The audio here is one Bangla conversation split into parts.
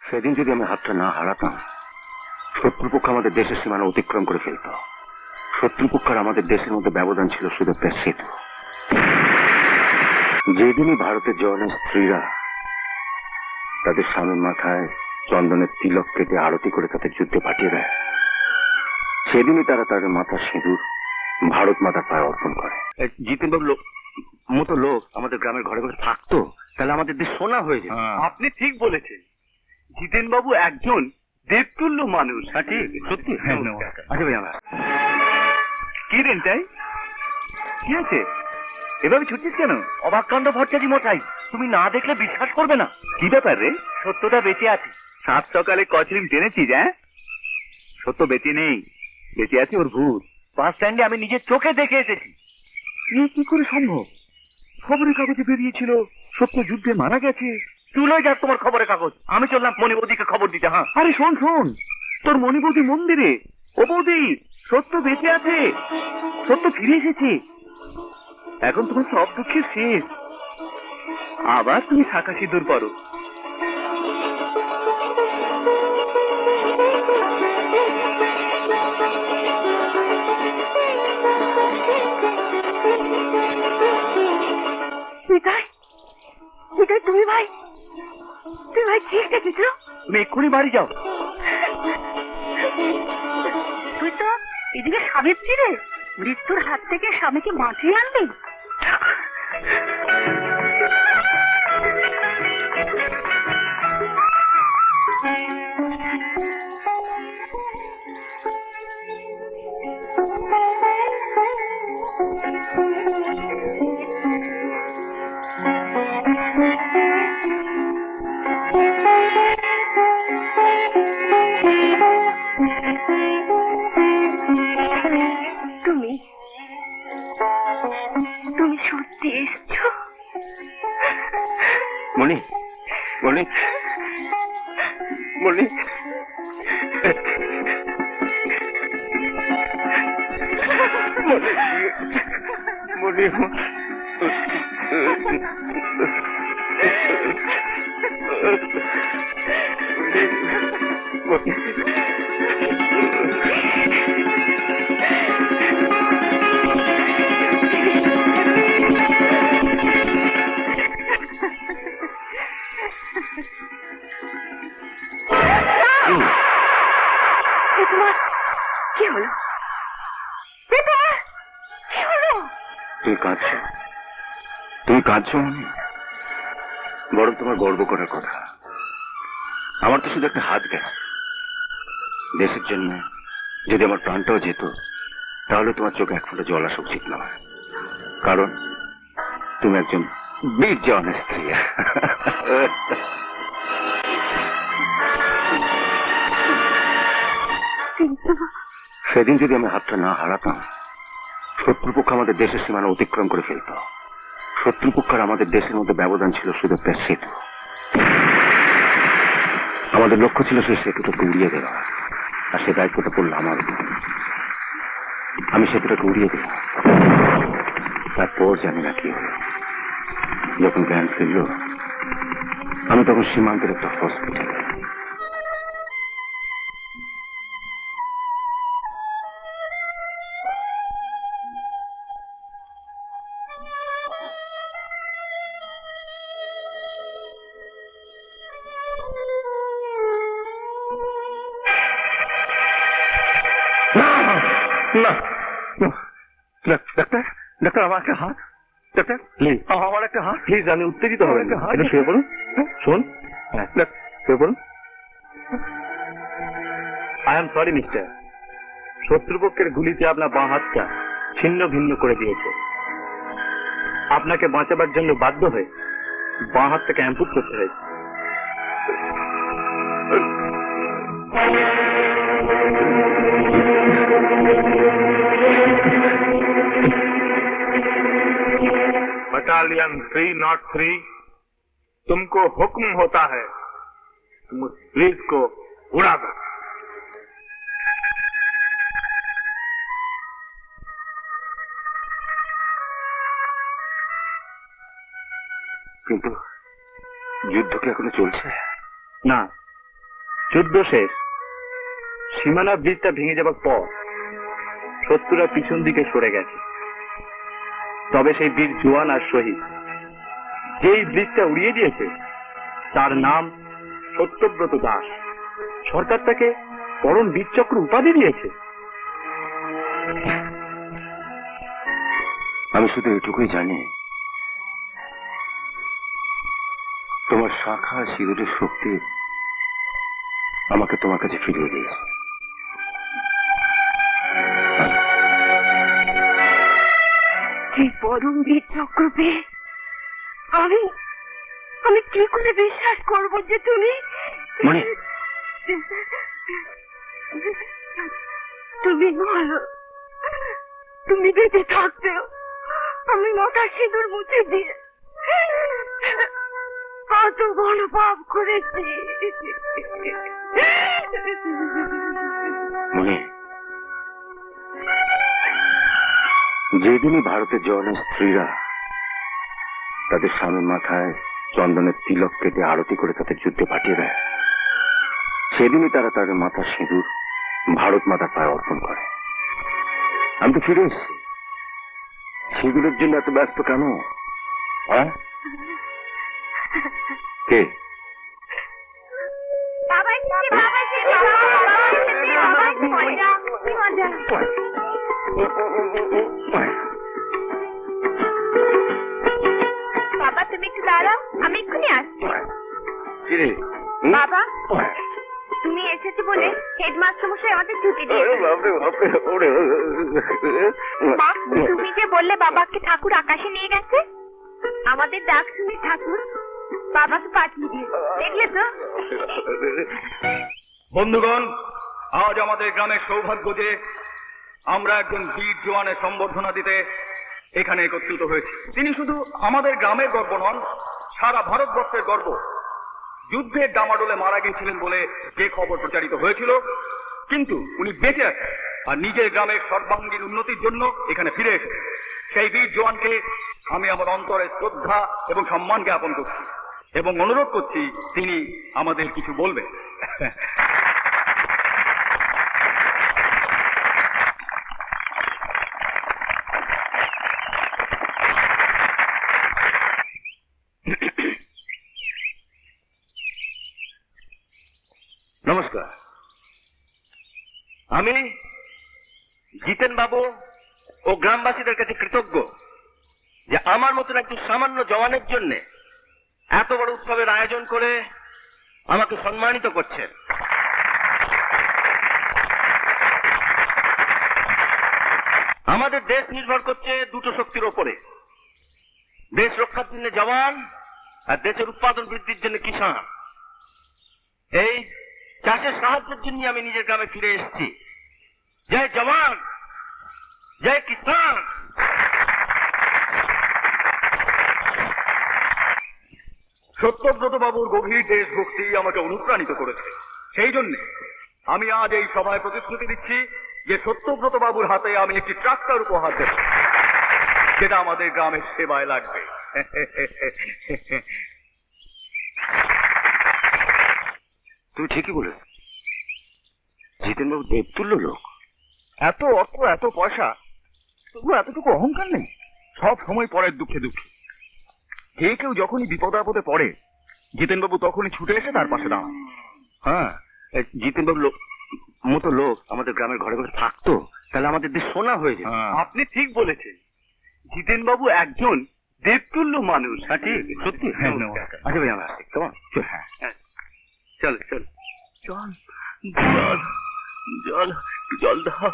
সেদিন যদি আমি হাতটা না হারাতাম, শত্রুপক্ষ আমাদের দেশের সীমানা অতিক্রম করে ফেলত। শত্রুপক্ষ আর আমাদের দেশের মধ্যে ব্যবধান ছিল শুধু একটা সেতু। যেদিনই ভারতের জওয়ানের স্ত্রীরা তাদের স্বামীর মাথায় চন্দনের তিলক কেটে আরতি করে তাদের যুদ্ধে পাঠিয়ে দেয়, সেদিনই তারা তাদের মাথার সিঁদুর ভারত মাতার পায়ে অর্পণ করে। জিতেনবাবু মতো লোক আমাদের গ্রামের ঘরে ঘরে থাকতো, তাহলে আমাদের দেশ সোনা হয়ে যেত। আপনি ঠিক বলেছেন, জিতেন বাবু একজন দেবতুল্য মানুষ। সত্যি। আচ্ছা ভাই, আমরা কি রেনটাই কি আছে? এভাবে ছুটছিস কেন? অবাক কাণ্ড ভট্টাচার্য মশাই, তুমি না দেখলে বিশ্বাস করবে না। কি ব্যাপার রে? সত্যটা বেঁচে আছে। সাত সকালে কচরিম টেনেছিস? হ্যাঁ, সত্য বেঁচে নেই, বেঁচে আছে ওর ভূত। বাস স্ট্যান্ডে আমি নিজের চোখে দেখে এসেছি। এ কি করে সম্ভব? খবরের কাগজে বেরিয়েছিল সত্য যুদ্ধে মারা গেছে। তুলোই যাক তোমার খবরের কাগজ, আমি চললাম মণিবৌদিকে খবর দিতে। হ্যাঁ, আরে শোন শোন, তোর মণিবৌদি মন্দিরে। ও বৌদি, সত্য বেঁচে আছে, সত্য ফিরে এসেছে। এখন তোমার সব দুঃখের শেষ। আবার তুমি শাখা সিঁদুর পরো। তুমি ভাই ঠিক দেখেছ? তুমি এক্ষুনি বাড়ি যাও। তুই তো এদিকে সাবিত্রী রে, মৃত্যুর হাত থেকে স্বামীকে বাঁচিয়ে আনলি। তুমি সত্যি এসছো? মণি, মণি, মণি, মণি, কি হলো? কি হলো? তুমি কাঁদছো? তুমি কাঁদছো মণি? বরং তোমার গর্ব করার কথা। আমার তো শুধু একটা হাত গেছে। দেশের জন্য যদি আমার প্রাণটাও যেত, তাহলে তোমার চোখে এক ফোঁটা জল আসা উচিত নয়। কারণ তুমি একজন বীর জওয়ানের স্ত্রী। সেদিন যদি আমি হাতটা না হারাতাম, শত্রুপক্ষ আমাদের দেশের সীমানা অতিক্রম করে ফেলত। শত্রুপক্ষ আর আমাদের দেশের মধ্যে ব্যবধান ছিল শুধু একটা সেতু। আমাদের লক্ষ্য ছিল সেই সেতুটাকে উড়িয়ে দেওয়া, আর সে দায়িত্বটা পড়লো আমার উপর। আমি সেতুটাকে উড়িয়ে দিলাম। তারপর জানি না কি হলো। যখন জ্ঞান ফিরল, আমি তখন সীমান্তের একটা হসপিটালে। না, ডাক্তার, ডাক্তার, আমার একটা হাত। ডাক্তার প্লিজ, আমার একটা হাত। প্লিজ, আমি উত্তেজিত হবে না। এটা শুয়ে বলুন। শোন, শুয়ে বলুন। আই এম সরি মিস্টার, শত্রুপক্ষের গুলিতে আপনার বাঁ হাতটা ছিন্ন ভিন্ন করে দিয়েছে। আপনাকে বাঁচাবার জন্য বাধ্য হয়ে বাঁ হাতটাকে অ্যাম্পুট করতে হয়েছে। बटालियन 303, तुमको हुक्म होता है, तुम उस ब्रिज को उड़ा दो। কিন্তু যুদ্ধ কি এখনো চলছে? না, যুদ্ধ শেষ, সীমানা ব্রিজটা ভেঙে যাবার পর শত্রুরা পিছন দিকে সরে গেছে। তবে সেই বীর জওয়ান আর শহীদ যেই ব্রিজটা উড়িয়ে দিয়েছে তার নাম সত্যব্রত দাস। সরকার তাকে পরম বীরচক্র উপাধি দিয়েছে। আমি শুধু এটুকুই জানি, তোমার শাখা সিঁদুরের শক্তি আমাকে তোমার কাছে ফিরিয়ে দিয়েছে। এই পরম বীর চক্র পেয়ে আমি আমি কি করে বিশ্বাস করব যে তুমি মনে তুমি ভালো, তুমি বেঁচে থাকতেও আমি মাথা সিঁদুর মুছে দিয়ে কত বড় পাপ করেছি। মনে যেদিনই ভারতের জওয়ানের স্ত্রীরা তাদের স্বামীর মাথায় চন্দনের তিলক কেটে আরতি করে তাদের যুদ্ধে পাঠিয়ে দেয়, সেদিনই তারা তাদের মাথার সিঁদুর ভারত মাতার পায়ে অর্পণ করে। আমি তো ফিরে এসেছি, সিঁদুরের জন্য এত ব্যস্ত কেন? হ্যাঁ, কে? বাবা এসেছে, বাবা এসেছে, বাবা এসেছে, বাবা এসেছে, কি মজা। বাবা তুমি একটু দাঁড়াও, আমি এক্ষুনি আসছি। কিরে? বাবা তুমি এসেছো বলে হেডমাস্টার মশাই আমাদের ছুটি দিয়েছে। মা, তুমি যে বললে বাবাকে ঠাকুর আকাশে নিয়ে গেছে, আমাদের ডাক শুনে ঠাকুর বাবাকে পাঠিয়ে দিয়েছে, দেখলে তো? বন্ধুগণ, আজ আমাদের গ্রামের সৌভাগ্য যে আমরা একজন বীর জওয়ানের সম্বর্ধনা দিতে এখানে একত্রিত হয়েছি। তিনি শুধু আমাদের গ্রামের গর্ব নন, সারা ভারতবর্ষের গর্ব। যুদ্ধের ডামাডোলে মারা গিয়েছিলেন বলে যে খবর প্রচারিত হয়েছিল, কিন্তু উনি বেঁচে আছেন আর নিজের গ্রামের সর্বাঙ্গীন উন্নতির জন্য এখানে ফিরে এসেছেন। সেই বীর জওয়ানকে আমি আমার অন্তরে শ্রদ্ধা এবং সম্মান জ্ঞাপন করছি এবং অনুরোধ করছি তিনি আমাদের কিছু বলবেন। নমস্কার। আমি জিতেন বাবু ও গ্রামবাসীদের কাছে কৃতজ্ঞ যে আমার মতন একজন সামান্য জওয়ানের জন্য এত বড় উৎসবের আয়োজন করে আমাকে সম্মানিত করছেন। আমাদের দেশ নির্ভর করছে দুটো শক্তির ওপরে, দেশ রক্ষার জন্য জওয়ান আর দেশের উৎপাদন বৃদ্ধির জন্য কিষাণ। এই চাষের সাহায্যের জন্য আমি নিজের গ্রামে ফিরে এসেছি। জয় জওয়ান, জয় কিষাণ। সত্যব্রত বাবুর গভীর দেশভক্তি আমাকে অনুপ্রাণিত করেছে। সেই জন্য আমি আজ এই সভায় প্রতিশ্রুতি দিচ্ছি যে সত্যব্রত বাবুর হাতে আমি একটি ট্রাক্টর উপহার দেব, যেটা আমাদের গ্রামের সেবায় লাগবে। তুমি ঠিকই বলে, জিতেনবাবু দেবতুল্য লোক। এত অর্থ, এত পয়সা, তবু এতটুকু অহংকার নেই। সব সময় পরের দুঃখে দুঃখে। কেউ যখনই বিপদ আপদে পড়ে, জিতেনবাবু তখনই ছুটে এসে তার পাশে দাঁড়ান। হ্যাঁ, জিতেনবাবু মতো লোক আমাদের গ্রামের ঘরে ঘরে থাকতো, তাহলে আমাদের দেশ সোনা হয়ে যেত। আপনি ঠিক বলেছেন, জিতেন বাবু একজন দেবতুল্য মানুষ। হ্যাঁ ঠিক, সত্যি। আচ্ছা ভাই, আমরা আসছি। কেমন? চল। হ্যাঁ, চল চল জল জল জল জল দাও,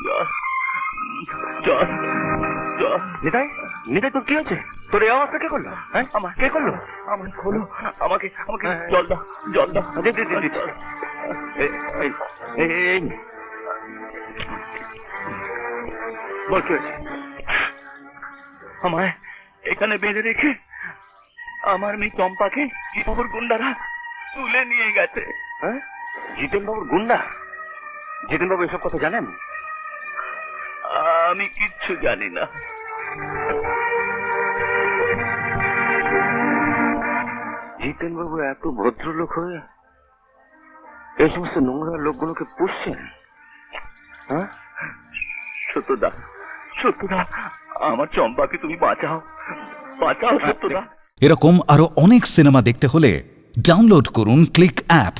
জল জল জল। নিতাই, নিতাই তোর কি হয়েছে? তোর এই অবস্থা কে করলো? হ্যাঁ, আমার কে করলো? আমাকে খোলো, আমাকে আমাকে জল দাও, জল দাও। দে দে দে দে। এই বল কি হয়েছে? আমায় এখানে বেঁধে রেখে আমার মেয়ে চম্পাকে জিতেনবাবুর গুন্ডারা তুলে নিয়ে গেছে। হ্যাঁ, জিতেনবাবুর গুন্ডা? জিতেনবাবু এসব কথা জানেন? আমি কিচ্ছু জানি না। জিতেনবাবু এত ভদ্রলোক হয়ে এই সমস্ত নোংরা লোকগুলোকে পুষছেন? হ্যাঁ? সত্যদা, সত্যদা, আমার চম্পাকে তুমি বাঁচাও, বাঁচাও সত্যদা। এরকম আরো অনেক সিনেমা দেখতে হলে ডাউনলোড করুন ক্লিক অ্যাপ।